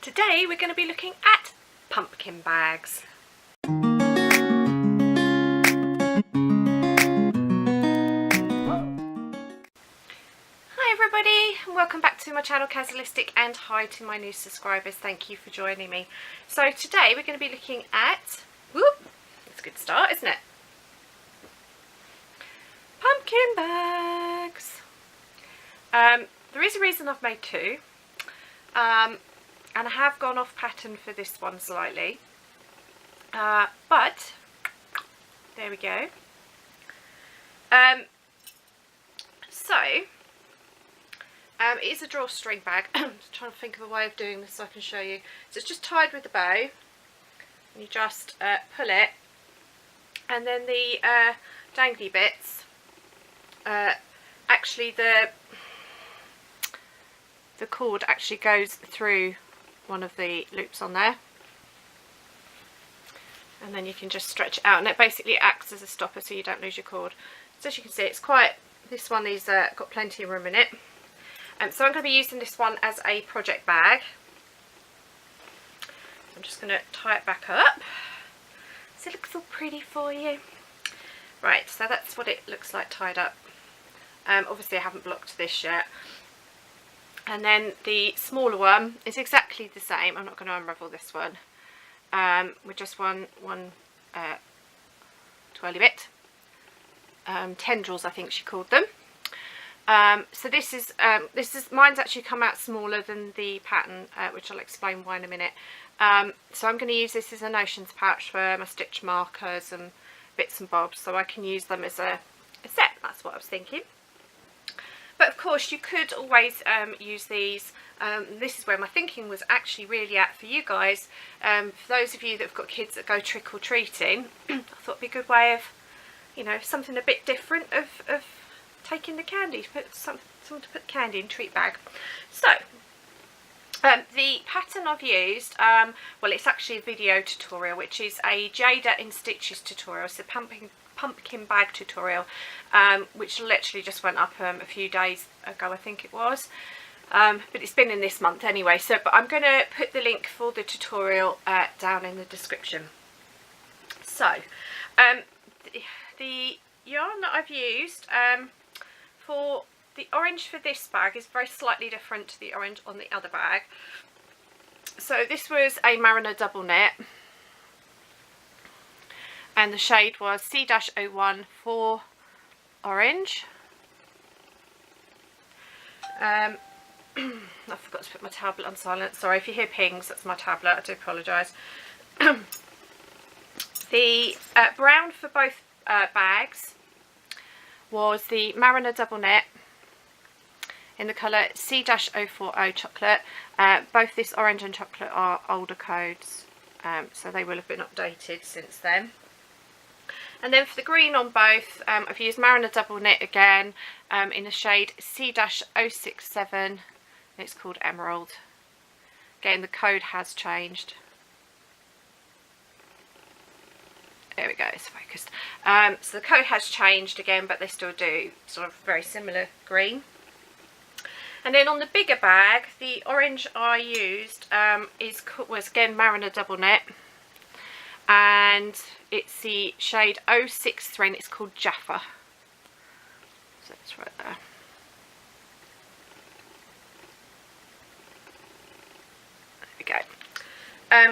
Today we're going to be looking at pumpkin bags. Hi everybody, and welcome back to my channel Kazzalistic, and hi to my new subscribers. Thank you for joining me. So today we're going to be looking at, it's a good start, isn't it? Pumpkin bags. There is a reason I've made two. And I have gone off pattern for this one slightly, but there we go. It is a drawstring bag. I'm just trying to think of a way of doing this so I can show you. So it's just tied with the bow, and you just pull it, and then the dangly bits, actually the cord actually goes through one of the loops on there, and then you can just stretch it out, and it basically acts as a stopper so you don't lose your cord. So as you can see, it's quite, this one is got plenty of room in it. So I'm going to be using this one as a project bag. I'm just going to tie it back up so it looks all pretty for you. Right, so that's what it looks like tied up. Obviously I haven't blocked this yet. And then the smaller one is exactly the same. I'm not going to unravel this one. With just one twirly bit. Tendrils, I think she called them. So this is mine's actually come out smaller than the pattern, which I'll explain why in a minute. So I'm going to use this as a notions pouch for my stitch markers and bits and bobs, so I can use them as a set. That's what I was thinking. But of course you could always use these. This is where my thinking was actually really at for you guys. For those of you that have got kids that go trick-or-treating, I thought it'd be a good way of, you know, something a bit different of taking the candy, something to put candy in, treat bag. So the pattern I've used, well, it's actually a video tutorial, which is a Jayda in Stitches tutorial. It's a pumpkin bag tutorial, which literally just went up a few days ago, I think it was, but it's been in this month anyway. So but I'm going to put the link for the tutorial down in the description. So the yarn that I've used for the orange for this bag is very slightly different to the orange on the other bag. So this was a Mariner double knit, and the shade was C-01 for orange. I forgot to put my tablet on silent. Sorry if you hear pings, that's my tablet. I do apologise. The brown for both bags was the Mariner double knit in the colour C-040 chocolate. Both this orange and chocolate are older codes, so they will have been updated since then. And then for the green on both, I've used Mariner double knit again in the shade C-067. It's called Emerald. Again, the code has changed. There we go, it's focused. So the code has changed again, but they still do sort of very similar green. And then on the bigger bag, the orange I used was again Mariner double knit, and it's the shade 063, and it's called Jaffa. So it's right there. There we go.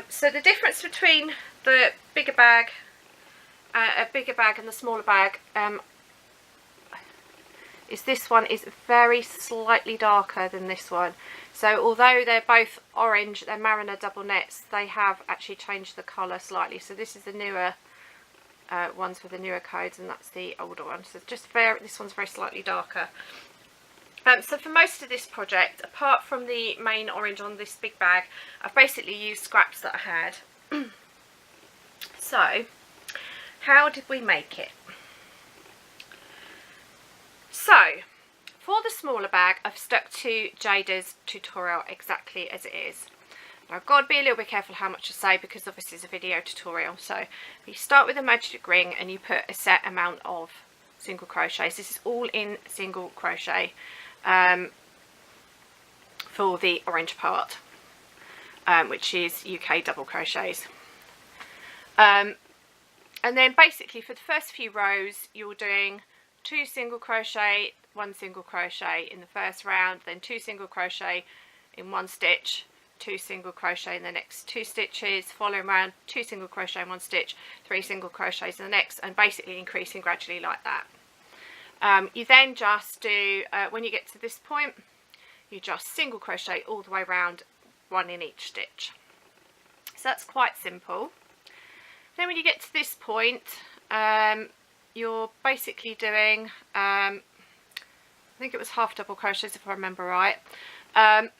So the difference between the bigger bag, and the smaller bag is this one is very slightly darker than this one. So although they're both orange, they're Mariner double knits, they have actually changed the colour slightly. So this is the newer ones with the newer codes, and that's the older one. So just this one's very slightly darker. So for most of this project, apart from the main orange on this big bag, I've basically used scraps that I had. So how did we make it? So for the smaller bag, I've stuck to Jayda's tutorial exactly as it is. Now I've got to be a little bit careful how much I say, because obviously it's a video tutorial. So you start with a magic ring and you put a set amount of single crochets. This is all in single crochet for the orange part. which is UK double crochets. And then basically for the first few rows you're doing 2 single crochet, 1 single crochet in the first round, then 2 single crochet in 1 stitch, 2 single crochet in the next 2 stitches, following round 2 single crochet in 1 stitch, 3 single crochets in the next, and basically increasing gradually like that. You then just do, when you get to this point, you just single crochet all the way around, 1 in each stitch. So that's quite simple. Then when you get to this point, you're basically doing, I think it was half double crochets if I remember right, and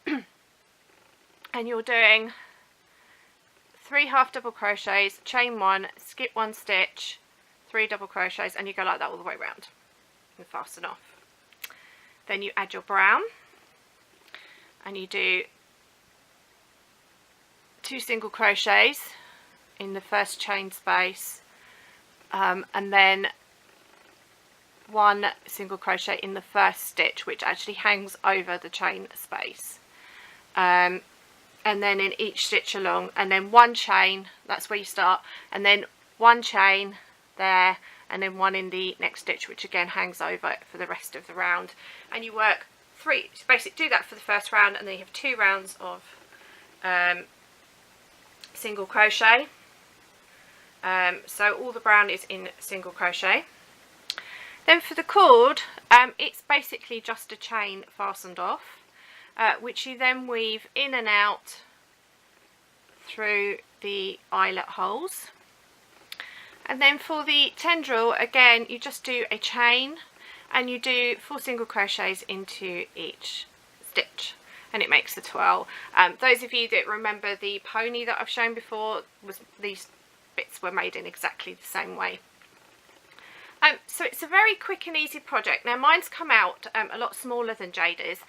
you're doing 3 half double crochets, chain 1, skip 1 stitch, 3 double crochets, and you go like that all the way around and fasten off. Then you add your brown and you do 2 single crochets in the first chain space, and then 1 single crochet in the first stitch, which actually hangs over the chain space, and then in each stitch along, and then 1 chain, that's where you start, and then 1 chain there, and then 1 in the next stitch, which again hangs over for the rest of the round. And you work 3, so basically do that for the first round, and then you have 2 rounds of single crochet. So all the brown is in single crochet. Then for the cord, it's basically just a chain fastened off, which you then weave in and out through the eyelet holes. And then for the tendril, again, you just do a chain and you do 4 single crochets into each stitch, and it makes the twirl. Those of you that remember the pony that I've shown before, these bits were made in exactly the same way. So it's a very quick and easy project. Now mine's come out a lot smaller than Jayda's,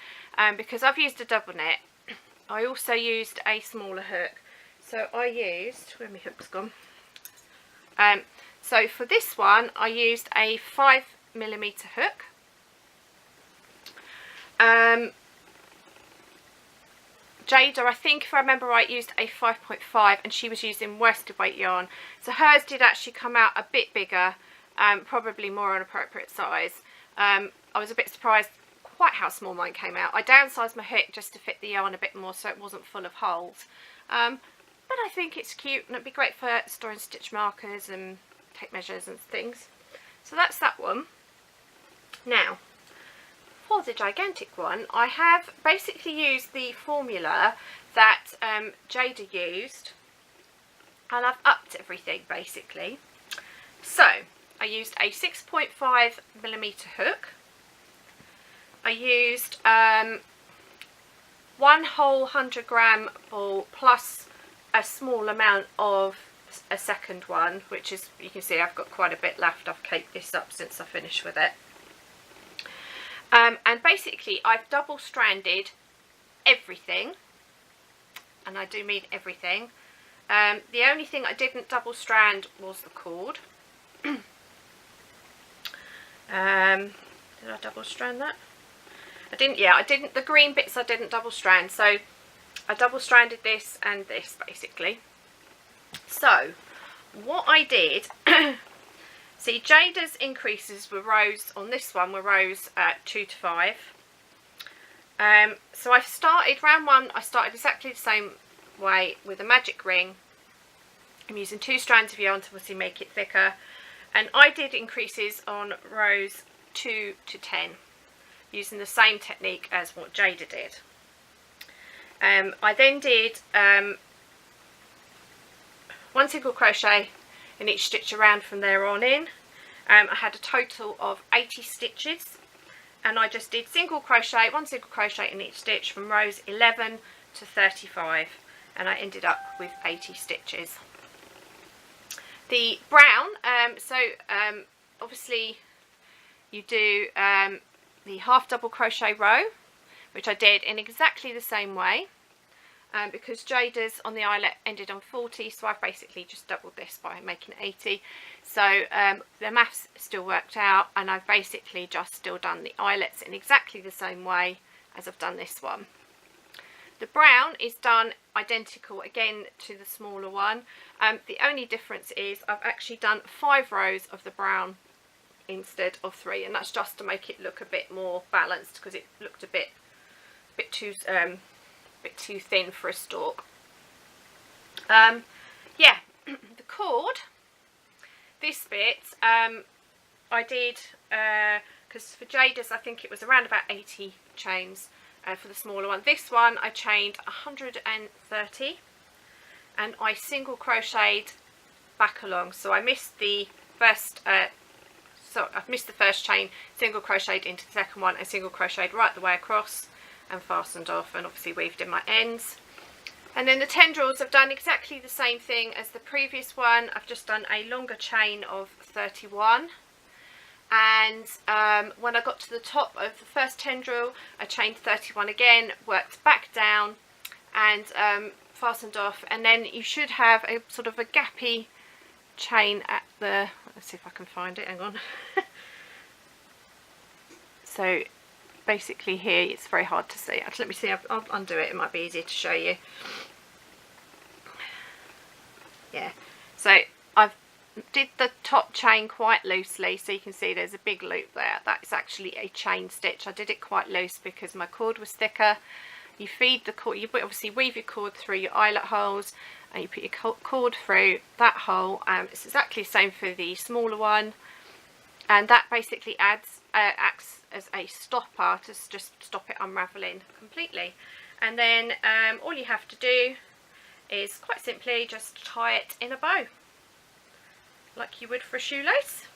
because I've used a double knit. I also used a smaller hook. So I used, where my hook's gone? So for this one I used a 5mm hook. Jayda, I think if I remember right, used a 5.5, and she was using worsted weight yarn. So hers did actually come out a bit bigger, probably more an appropriate size. I was a bit surprised quite how small mine came out. I downsized my hook just to fit the yarn a bit more so it wasn't full of holes. But I think it's cute and it'd be great for storing stitch markers and tape measures and things. So that's that one. Now, for the gigantic one, I have basically used the formula that Jayda used, and I've upped everything basically. So I used a 6.5mm hook. I used 1 whole 100g ball plus a small amount of a second one, which is, you can see I've got quite a bit left. I've caked this up since I finished with it. And basically I've double stranded everything, and I do mean everything. The only thing I didn't double strand was the cord. Did I double strand that? I didn't, yeah, I didn't, the green bits I didn't double strand, so I double stranded this and this basically. So what I did, see, Jayda's increases were rows, on this one were rows 2 to 5. So I started round 1, I started exactly the same way with a magic ring. I'm using 2 strands of yarn to obviously make it thicker, and I did increases on rows 2 to 10 using the same technique as what Jayda did. I then did 1 single crochet in each stitch around from there on in. I had a total of 80 stitches, and I just did single crochet, 1 single crochet in each stitch from rows 11 to 35, and I ended up with 80 stitches. The brown, obviously you do the half double crochet row, which I did in exactly the same way, because Jayda's on the eyelet ended on 40, so I've basically just doubled this by making it 80. So the maths still worked out, and I've basically just still done the eyelets in exactly the same way as I've done this one. The brown is done identical again to the smaller one. The only difference is I've actually done 5 rows of the brown instead of 3, and that's just to make it look a bit more balanced, because it looked a bit too thin for a stalk. Yeah, the cord, this bit I did because for Jayda's I think it was around about 80 chains for the smaller one. This one I chained 130 and I single crocheted back along, so I missed the first I've missed the first chain, single crocheted into the second one and single crocheted right the way across and fastened off, and obviously weaved in my ends. And then the tendrils, I've done exactly the same thing as the previous one. I've just done a longer chain of 31, and when I got to the top of the first tendril I chained 31 again, worked back down and fastened off, and then you should have a sort of a gappy chain at the, let's see if I can find it, hang on. So basically here, it's very hard to see. Actually, let me see, I'll undo it, it might be easier to show you. Yeah, so I've did the top chain quite loosely, so you can see there's a big loop there. That's actually a chain stitch. I did it quite loose because my cord was thicker. You feed the cord, you obviously weave your cord through your eyelet holes and you put your cord through that hole. It's exactly the same for the smaller one, and that basically acts as a stopper to just stop it unraveling completely. And then all you have to do is quite simply just tie it in a bow like you would for a shoelace,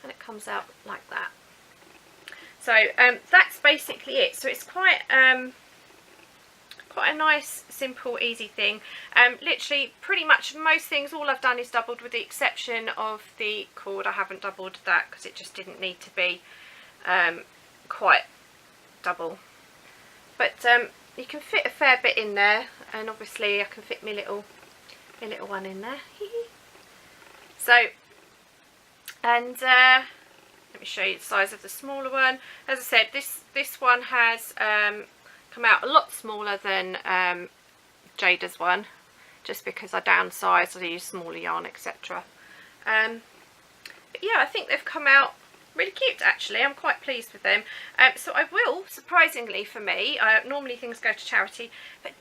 and it comes out like that. So that's basically it. So it's quite a nice, simple, easy thing. Literally pretty much most things, all I've done is doubled, with the exception of the cord. I haven't doubled that because it just didn't need to be quite double, but you can fit a fair bit in there, and obviously I can fit my little one in there. So, and let me show you the size of the smaller one. As I said, this one has come out a lot smaller than Jayda's one, just because I downsized, I used smaller yarn, etc. But yeah, I think they've come out really cute actually. I'm quite pleased with them. So I will, surprisingly for me, normally things go to charity, but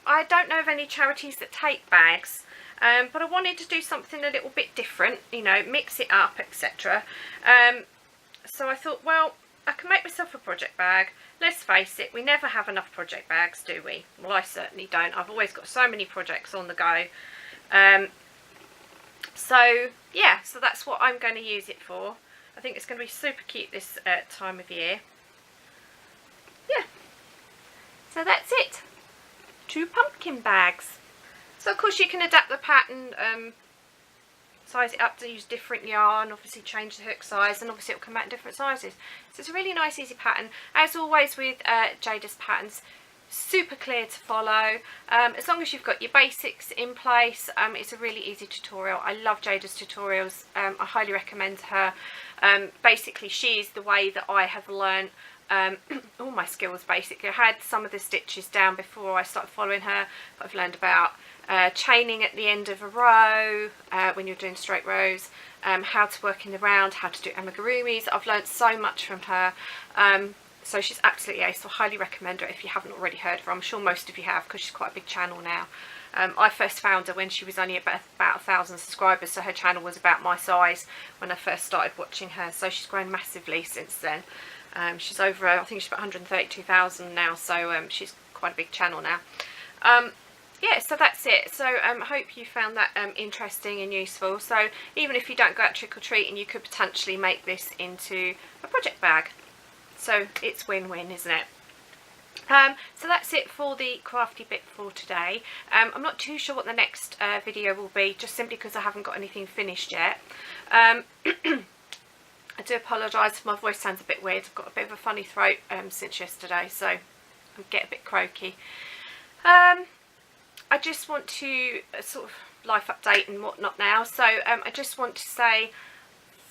I don't know of any charities that take bags, but I wanted to do something a little bit different, you know, mix it up, etc. So I thought, well, I can make myself a project bag. Let's face it, we never have enough project bags, do we? Well, I certainly don't. I've always got so many projects on the go. So yeah, so that's what I'm going to use it for. I think it's going to be super cute this time of year. Yeah, so that's it. 2 pumpkin bags. So of course you can adapt the pattern, size it up to use different yarn, obviously change the hook size, and obviously it'll come out in different sizes. So it's a really nice, easy pattern. As always with Jayda's patterns, super clear to follow. As long as you've got your basics in place, it's a really easy tutorial. I love Jayda's tutorials. I highly recommend her. Basically she is the way that I have learned all my skills basically. I had some of the stitches down before I started following her, but I've learned about chaining at the end of a row when you're doing straight rows, how to work in the round, how to do amigurumis. I've learned so much from her. So she's absolutely ace, so I highly recommend her if you haven't already heard of her. I'm sure most of you have, because she's quite a big channel now. I first found her when she was only about 1,000 subscribers, so her channel was about my size when I first started watching her. So she's grown massively since then. She's over, I think she's about 132,000 now, so she's quite a big channel now. Yeah, so that's it. So I hope you found that interesting and useful. So even if you don't go out trick-or-treating, you could potentially make this into a project bag. So it's win-win, isn't it? So that's it for the crafty bit for today. I'm not too sure what the next video will be, just simply because I haven't got anything finished yet. I do apologise if my voice sounds a bit weird. I've got a bit of a funny throat since yesterday, so I get a bit croaky. I just want to sort of life update and whatnot now. So I just want to say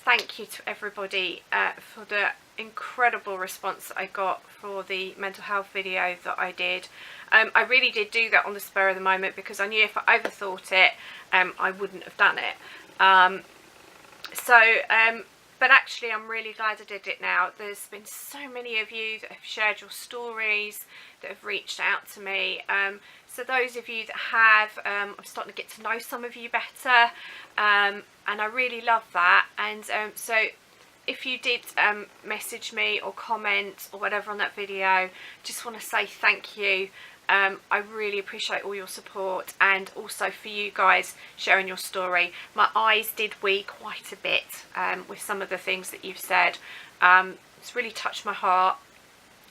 thank you to everybody for the incredible response I got for the mental health video that I did. I really did do that on the spur of the moment because I knew if I overthought it, I wouldn't have done it. But actually I'm really glad I did it now. There's been so many of you that have shared your stories, that have reached out to me. So those of you that have, I'm starting to get to know some of you better, and I really love that. And so if you did message me or comment or whatever on that video, just want to say thank you. I really appreciate all your support, and also for you guys sharing your story. My eyes did weep quite a bit with some of the things that you've said. It's really touched my heart,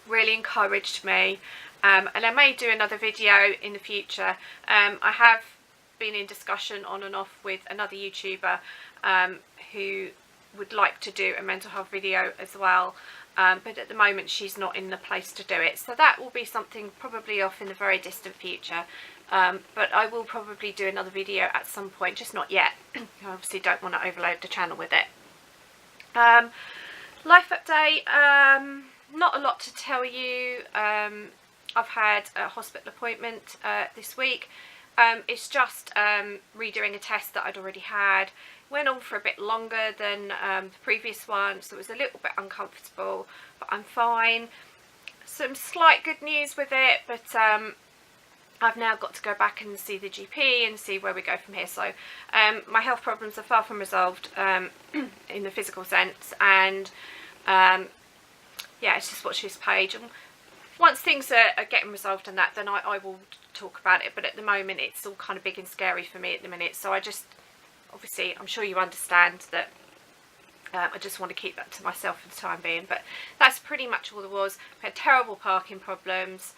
really encouraged me, and I may do another video in the future. I have been in discussion on and off with another YouTuber who would like to do a mental health video as well. But at the moment she's not in the place to do it, so that will be something probably off in the very distant future. But I will probably do another video at some point, just not yet. I obviously don't want to overload the channel with it. Life update, not a lot to tell you. I've had a hospital appointment this week. It's just redoing a test that I'd already had. Went on for a bit longer than the previous one, so it was a little bit uncomfortable, but I'm fine. Some slight good news with it, but I've now got to go back and see the GP and see where we go from here. So my health problems are far from resolved in the physical sense, and yeah, it's just watch this page, and once things are getting resolved and that, then I will talk about it. But at the moment it's all kind of big and scary for me at the minute, so I just, obviously I'm sure you understand that I just want to keep that to myself for the time being. But that's pretty much all there was. We had terrible parking problems.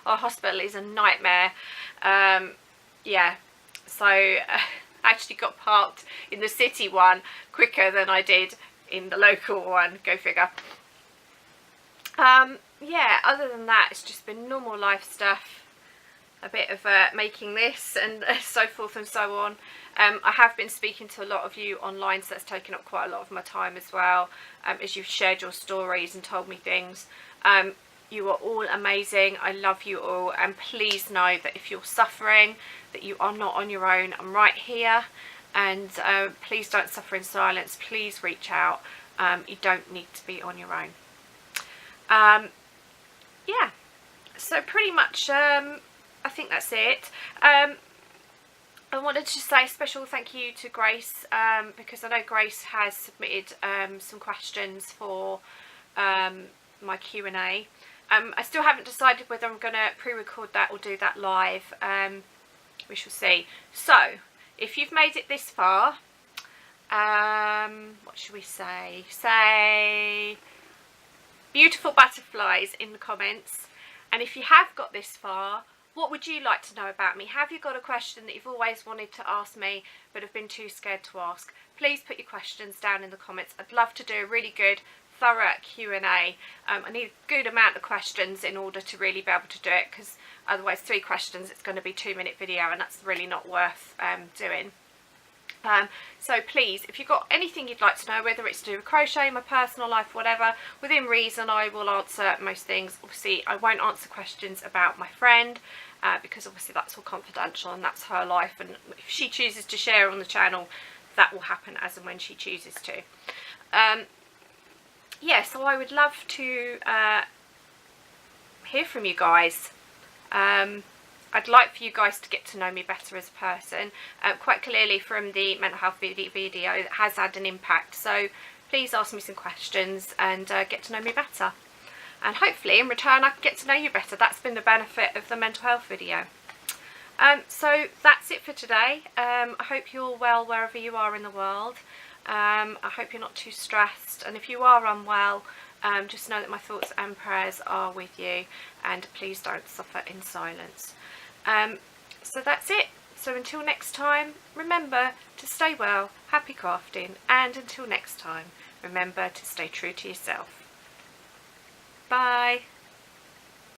Our hospital is a nightmare. Yeah, so I actually got parked in the city one quicker than I did in the local one, go figure. Yeah, other than that it's just been normal life stuff, a bit of making this and so forth and so on. I have been speaking to a lot of you online, so that's taken up quite a lot of my time as well, as you've shared your stories and told me things. You are all amazing. I love you all, and please know that if you're suffering, that you are not on your own. I'm right here, and please don't suffer in silence. Please reach out. You don't need to be on your own. Yeah, so pretty much I think that's it. I wanted to say a special thank you to Grace, because I know Grace has submitted some questions for my Q&A. I still haven't decided whether I'm going to pre-record that or do that live. We shall see. So if you've made it this far, what should we say? Say beautiful butterflies in the comments. And if you have got this far, what would you like to know about me? Have you got a question that you've always wanted to ask me but have been too scared to ask? Please put your questions down in the comments. I'd love to do a really good, thorough Q&A. I need a good amount of questions in order to really be able to do it, because otherwise 3 questions, it's going to be a 2-minute video, and that's really not worth doing. So please, if you've got anything you'd like to know, whether it's to do with crochet, my personal life, whatever, within reason I will answer most things. Obviously I won't answer questions about my friend, because obviously that's all confidential and that's her life, and if she chooses to share on the channel, that will happen as and when she chooses to. Yeah, so I would love to hear from you guys. I'd like for you guys to get to know me better as a person. Quite clearly from the mental health video, it has had an impact. So please ask me some questions and get to know me better. And hopefully in return I can get to know you better. That's been the benefit of the mental health video. So that's it for today. I hope you're well wherever you are in the world. I hope you're not too stressed. And if you are unwell, just know that my thoughts and prayers are with you. And please don't suffer in silence. So that's it. So until next time, remember to stay well, happy crafting, and until next time, remember to stay true to yourself. Bye.